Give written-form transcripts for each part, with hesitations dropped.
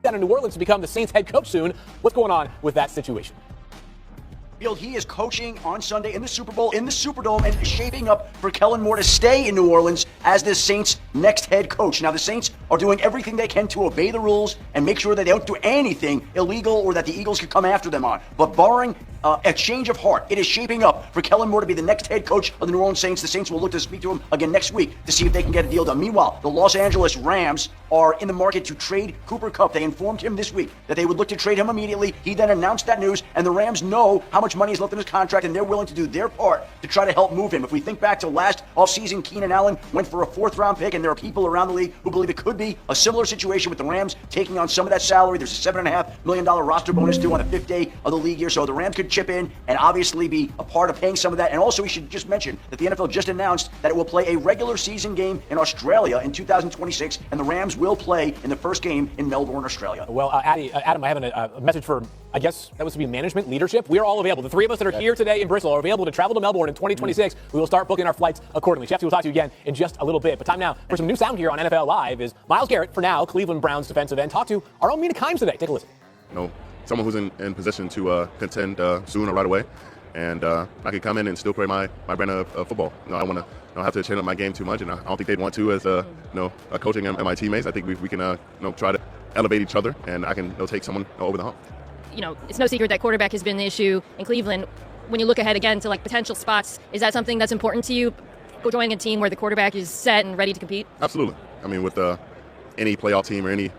down in New Orleans to become the Saints head coach soon. What's going on with that situation? He is coaching on Sunday in the Super Bowl, in the Superdome, and shaping up for Kellen Moore to stay in New Orleans as the Saints' next head coach. Now, the Saints are doing everything they can to obey the rules and make sure that they don't do anything illegal or that the Eagles could come after them on. But barring a change of heart, it is shaping up for Kellen Moore to be the next head coach of the New Orleans Saints. The Saints will look to speak to him again next week to see if they can get a deal done. Meanwhile, the Los Angeles Rams are in the market to trade Cooper Kupp. They informed him this week that they would look to trade him immediately. He then announced that news, and the Rams know how much money is left in his contract, and they're willing to do their part to try to help move him. If we think back to last offseason, Keenan Allen went for a fourth-round pick, and there are people around the league who believe it could be a similar situation with the Rams taking on some of that salary. There's a $7.5 million roster bonus due on the fifth day of the league year, so the Rams could chip in and obviously be a part of paying some of that. And also, we should just mention that the NFL just announced that it will play a regular season game in Australia in 2026, and the Rams will play in the first game in Melbourne, Australia. Well, Adam, I have a message for, I guess that was to be management, leadership. We are all available. The three of us that are here today in Bristol are available to travel to Melbourne in 2026. We will start booking our flights accordingly. Chefs, we'll talk to you again in just a little bit. But time now for some new sound here on NFL Live is Myles Garrett, for now, Cleveland Browns defensive end. Talk to our own Mina Kimes today. Take a listen. Someone who's in position to contend soon or right away. And I can come in and still play my brand of football. I don't want to have to change up my game too much, and I don't think they'd want to as coaching and my teammates. I think we can try to elevate each other, and I can take someone over the hump. It's no secret that quarterback has been the issue in Cleveland. When you look ahead again to potential spots, is that something that's important to you, joining a team where the quarterback is set and ready to compete? Absolutely. I mean, with any playoff team or any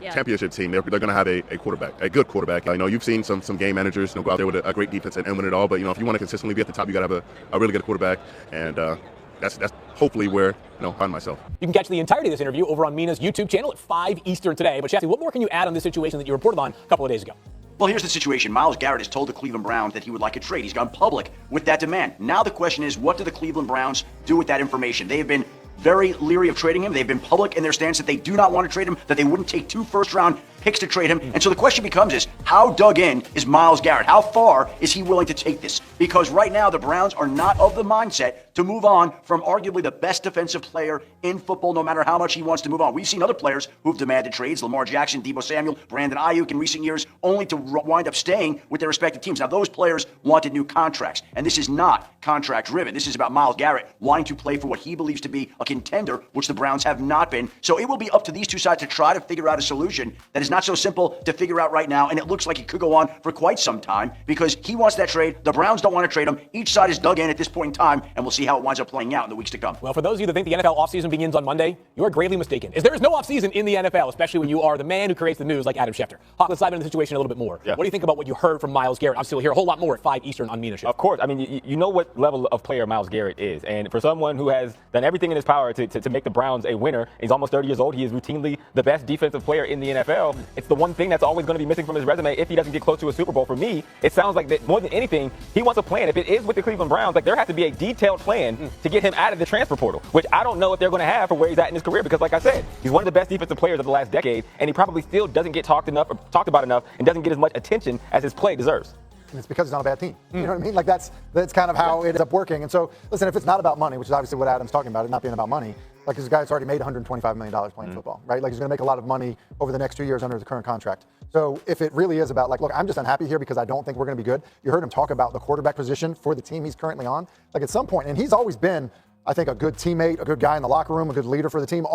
championship team, they're going to have a quarterback, a good quarterback. You've seen some game managers go out there with a great defense and win it all. But if you want to consistently be at the top, you got to have a really good quarterback, and that's hopefully where I find myself. You can catch the entirety of this interview over on Mina's YouTube channel at 5 Eastern today. But Shafty, what more can you add on this situation that you reported on a couple of days ago? Well, here's the situation. Myles Garrett has told the Cleveland Browns that he would like a trade. He's gone public with that demand. Now the question is, what do the Cleveland Browns do with that information? They have been very leery of trading him. They've been public in their stance that they do not want to trade him, that they wouldn't take 2 first-round picks to trade him. And so the question becomes how dug in is Myles Garrett? How far is he willing to take this? Because right now the Browns are not of the mindset to move on from arguably the best defensive player in football, no matter how much he wants to move on. We've seen other players who've demanded trades, Lamar Jackson, Deebo Samuel, Brandon Ayuk in recent years, only to wind up staying with their respective teams. Now those players wanted new contracts, and this is not contract driven. This is about Myles Garrett wanting to play for what he believes to be a contender, which the Browns have not been. So it will be up to these two sides to try to figure out a solution that is not so simple to figure out right now, and it looks like it could go on for quite some time because he wants that trade. The Browns don't want to trade him. Each side is dug in at this point in time, and we'll see how it winds up playing out in the weeks to come. Well, for those of you that think the NFL offseason begins on Monday, you are gravely mistaken. There is no offseason in the NFL, especially when you are the man who creates the news like Adam Schefter. Hawk, let's dive into the situation a little bit more. Yeah. What do you think about what you heard from Myles Garrett? I'm still here a whole lot more at 5 Eastern on Mina Show. Of course. I mean, you know what level of player Myles Garrett is. And for someone who has done everything in his power to make the Browns a winner, he's almost 30 years old. He is routinely the best defensive player in the NFL. It's the one thing that's always going to be missing from his resume if he doesn't get close to a Super Bowl. For me, it sounds like that more than anything, he wants a plan. If it is with the Cleveland Browns, there has to be a detailed plan to get him out of the transfer portal, which I don't know if they're going to have for where he's at in his career because, like I said, he's one of the best defensive players of the last decade, and he probably still doesn't get talked about enough and doesn't get as much attention as his play deserves. And it's because it's not a bad team. You know what I mean? That's kind of how it ends up working. And so, listen, if it's not about money, which is obviously what Adam's talking about, it not being about money, this guy's already made $125 million playing football, right? He's going to make a lot of money over the next 2 years under the current contract. So if it really is about, look, I'm just unhappy here because I don't think we're going to be good. You heard him talk about the quarterback position for the team he's currently on. At some point, and he's always been, I think, a good teammate, a good guy in the locker room, a good leader for the team.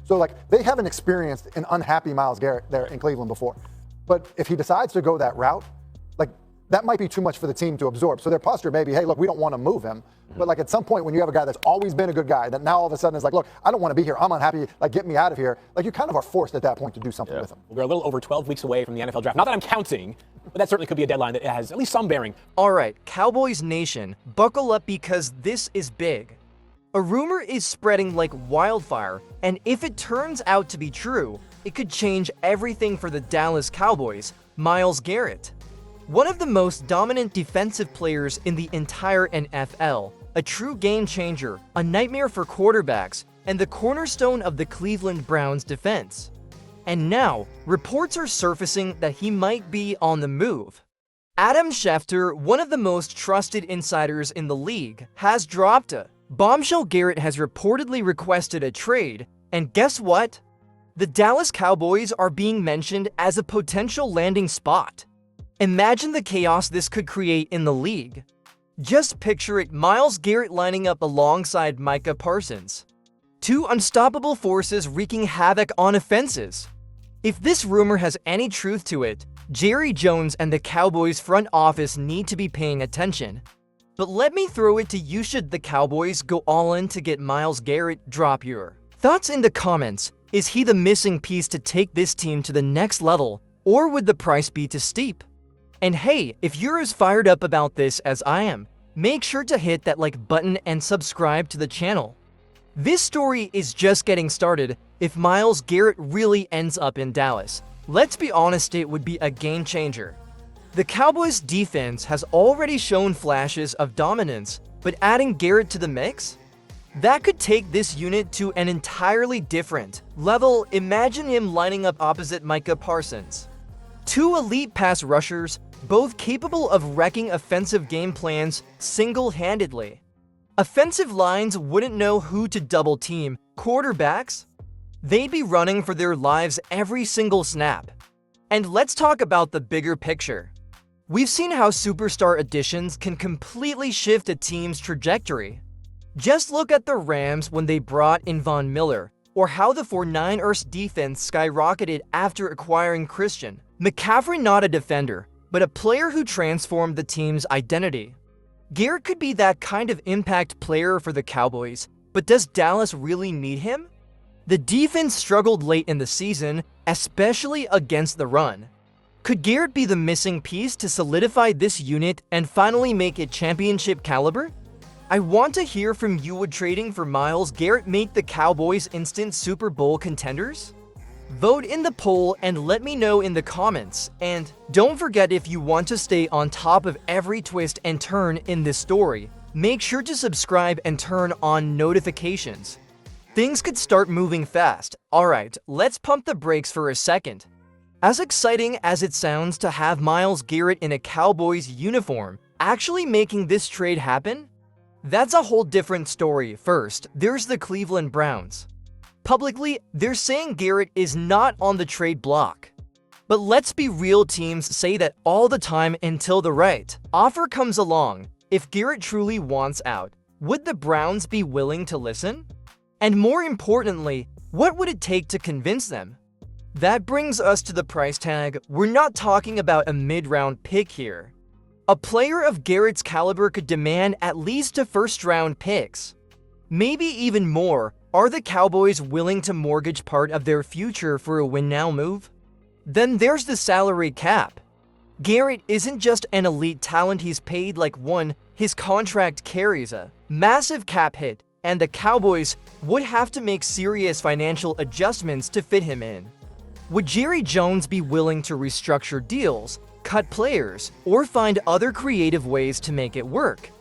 So they haven't experienced an unhappy Myles Garrett there in Cleveland before. But if he decides to go that route, that might be too much for the team to absorb. So their posture may be, hey, look, we don't want to move him. But at some point when you have a guy that's always been a good guy, that now all of a sudden is look, I don't want to be here. I'm unhappy. Get me out of here. You kind of are forced at that point to do something with him. We're a little over 12 weeks away from the NFL draft. Not that I'm counting, but that certainly could be a deadline that has at least some bearing. All right, Cowboys Nation, buckle up because this is big. A rumor is spreading like wildfire, and if it turns out to be true, it could change everything for the Dallas Cowboys. Myles Garrett, one of the most dominant defensive players in the entire NFL, a true game changer, a nightmare for quarterbacks, and the cornerstone of the Cleveland Browns defense. And now, reports are surfacing that he might be on the move. Adam Schefter, one of the most trusted insiders in the league, has dropped a bombshell. Garrett has reportedly requested a trade, and guess what? The Dallas Cowboys are being mentioned as a potential landing spot. Imagine the chaos this could create in the league. Just picture it: Myles Garrett lining up alongside Micah Parsons. Two unstoppable forces wreaking havoc on offenses. If this rumor has any truth to it, Jerry Jones and the Cowboys front office need to be paying attention. But let me throw it to you: should the Cowboys go all in to get Myles Garrett? Drop your thoughts in the comments. Is he the missing piece to take this team to the next level, or would the price be too steep? And hey, if you're as fired up about this as I am, make sure to hit that like button and subscribe to the channel. This story is just getting started. If Myles Garrett really ends up in Dallas, let's be honest, it would be a game changer. The Cowboys' defense has already shown flashes of dominance, but adding Garrett to the mix? That could take this unit to an entirely different level. Imagine him lining up opposite Micah Parsons. Two elite pass rushers, both capable of wrecking offensive game plans single-handedly. Offensive lines wouldn't know who to double team. Quarterbacks? They'd be running for their lives every single snap. And let's talk about the bigger picture. We've seen how superstar additions can completely shift a team's trajectory. Just look at the Rams when they brought in Von Miller, or how the 49ers defense skyrocketed after acquiring Christian McCaffrey. Not a defender, but a player who transformed the team's identity. Garrett could be that kind of impact player for the Cowboys, but does Dallas really need him? The defense struggled late in the season, especially against the run. Could Garrett be the missing piece to solidify this unit and finally make it championship caliber? I want to hear from you. Would trading for Myles Garrett make the Cowboys instant Super Bowl contenders? Vote in the poll and let me know in the comments. And don't forget, if you want to stay on top of every twist and turn in this story, make sure to subscribe and turn on notifications. Things could start moving fast. Alright, let's pump the brakes for a second. As exciting as it sounds to have Myles Garrett in a Cowboys uniform, actually making this trade happen? That's a whole different story. First, there's the Cleveland Browns. Publicly, they're saying Garrett is not on the trade block. But let's be real, teams say that all the time until the right offer comes along. If Garrett truly wants out, would the Browns be willing to listen? And more importantly, what would it take to convince them? That brings us to the price tag. We're not talking about a mid-round pick here. A player of Garrett's caliber could demand at least a first-round picks. Maybe even more. Are the Cowboys willing to mortgage part of their future for a win-now move? Then there's the salary cap. Garrett isn't just an elite talent, he's paid like one. His contract carries a massive cap hit, and the Cowboys would have to make serious financial adjustments to fit him in. Would Jerry Jones be willing to restructure deals, cut players, or find other creative ways to make it work?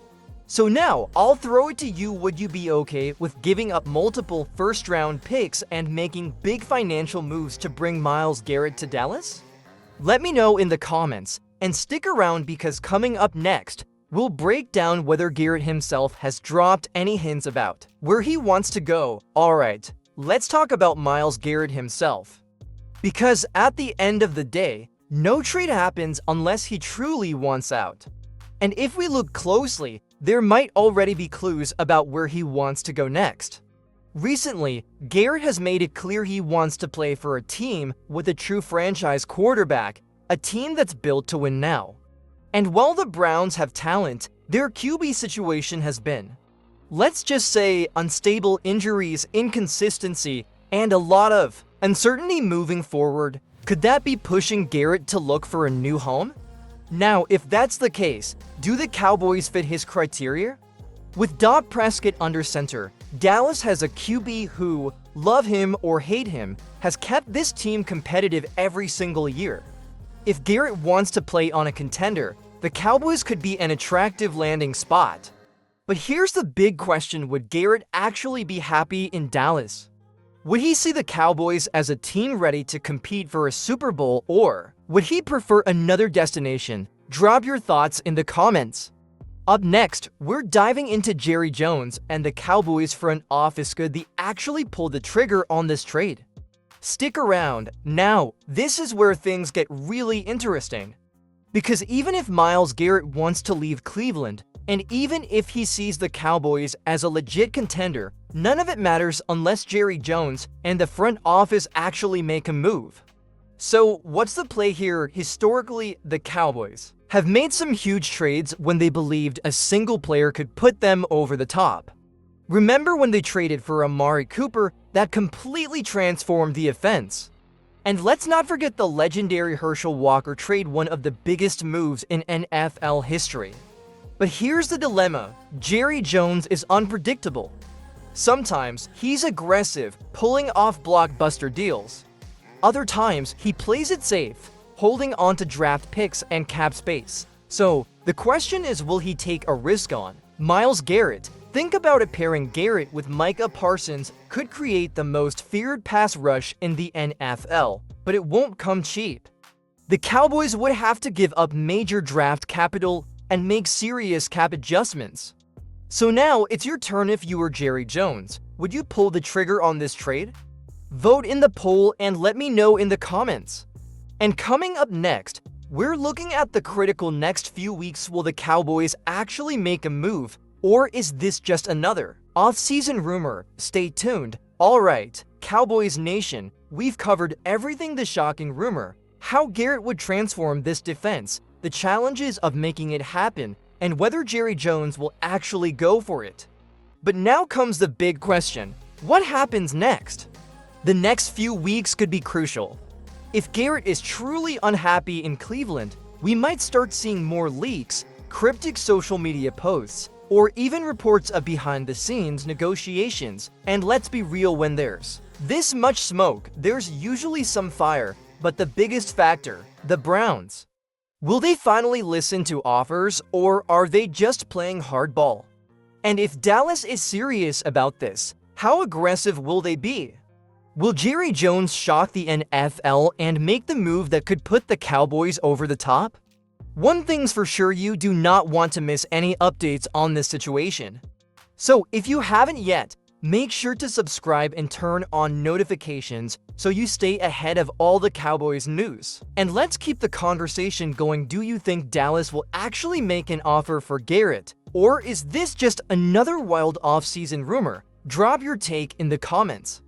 So now, I'll throw it to you. Would you be okay with giving up multiple first-round picks and making big financial moves to bring Myles Garrett to Dallas? Let me know in the comments, and stick around because coming up next, we'll break down whether Garrett himself has dropped any hints about where he wants to go. Alright, let's talk about Myles Garrett himself. Because at the end of the day, no trade happens unless he truly wants out. And if we look closely, there might already be clues about where he wants to go next. Recently, Garrett has made it clear he wants to play for a team with a true franchise quarterback, a team that's built to win now. And while the Browns have talent, their QB situation has been, let's just say, unstable. Injuries, inconsistency, and a lot of uncertainty moving forward. Could that be pushing Garrett to look for a new home? Now, if that's the case, do the Cowboys fit his criteria? With Dak Prescott under center, Dallas has a QB who, love him or hate him, has kept this team competitive every single year. If Garrett wants to play on a contender, the Cowboys could be an attractive landing spot. But here's the big question: would Garrett actually be happy in Dallas? Would he see the Cowboys as a team ready to compete for a Super Bowl, or would he prefer another destination? Drop your thoughts in the comments. Up next, we're diving into Jerry Jones and the Cowboys front office. Could they actually pull the trigger on this trade? Stick around. Now, this is where things get really interesting. Because even if Myles Garrett wants to leave Cleveland, and even if he sees the Cowboys as a legit contender, none of it matters unless Jerry Jones and the front office actually make a move. So what's the play here? Historically, the Cowboys have made some huge trades when they believed a single player could put them over the top. Remember when they traded for Amari Cooper? That completely transformed the offense. And let's not forget the legendary Herschel Walker trade, one of the biggest moves in NFL history. But here's the dilemma. Jerry Jones is unpredictable. Sometimes he's aggressive, pulling off blockbuster deals. Other times he plays it safe, holding on to draft picks and cap space. So the question is, will he take a risk on Myles Garrett? Think about it, pairing Garrett with Micah Parsons could create the most feared pass rush in the NFL, but it won't come cheap. The Cowboys would have to give up major draft capital and make serious cap adjustments. So now it's your turn. If you were Jerry Jones, would you pull the trigger on this trade? Vote in the poll and let me know in the comments. And coming up next, we're looking at the critical next few weeks. Will the Cowboys actually make a move? Or is this just another off-season rumor? Stay tuned. Alright, Cowboys Nation, we've covered everything: the shocking rumor, how Garrett would transform this defense, the challenges of making it happen, and whether Jerry Jones will actually go for it. But now comes the big question: what happens next? The next few weeks could be crucial. If Garrett is truly unhappy in Cleveland, we might start seeing more leaks, cryptic social media posts, or even reports of behind-the-scenes negotiations. And let's be real, when there's this much smoke, there's usually some fire. But the biggest factor, the Browns. Will they finally listen to offers, or are they just playing hardball? And if Dallas is serious about this, how aggressive will they be? Will Jerry Jones shock the NFL and make the move that could put the Cowboys over the top? One thing's for sure, you do not want to miss any updates on this situation. So if you haven't yet, make sure to subscribe and turn on notifications so you stay ahead of all the Cowboys news. And let's keep the conversation going. Do you think Dallas will actually make an offer for Garrett? Or is this just another wild off-season rumor? Drop your take in the comments.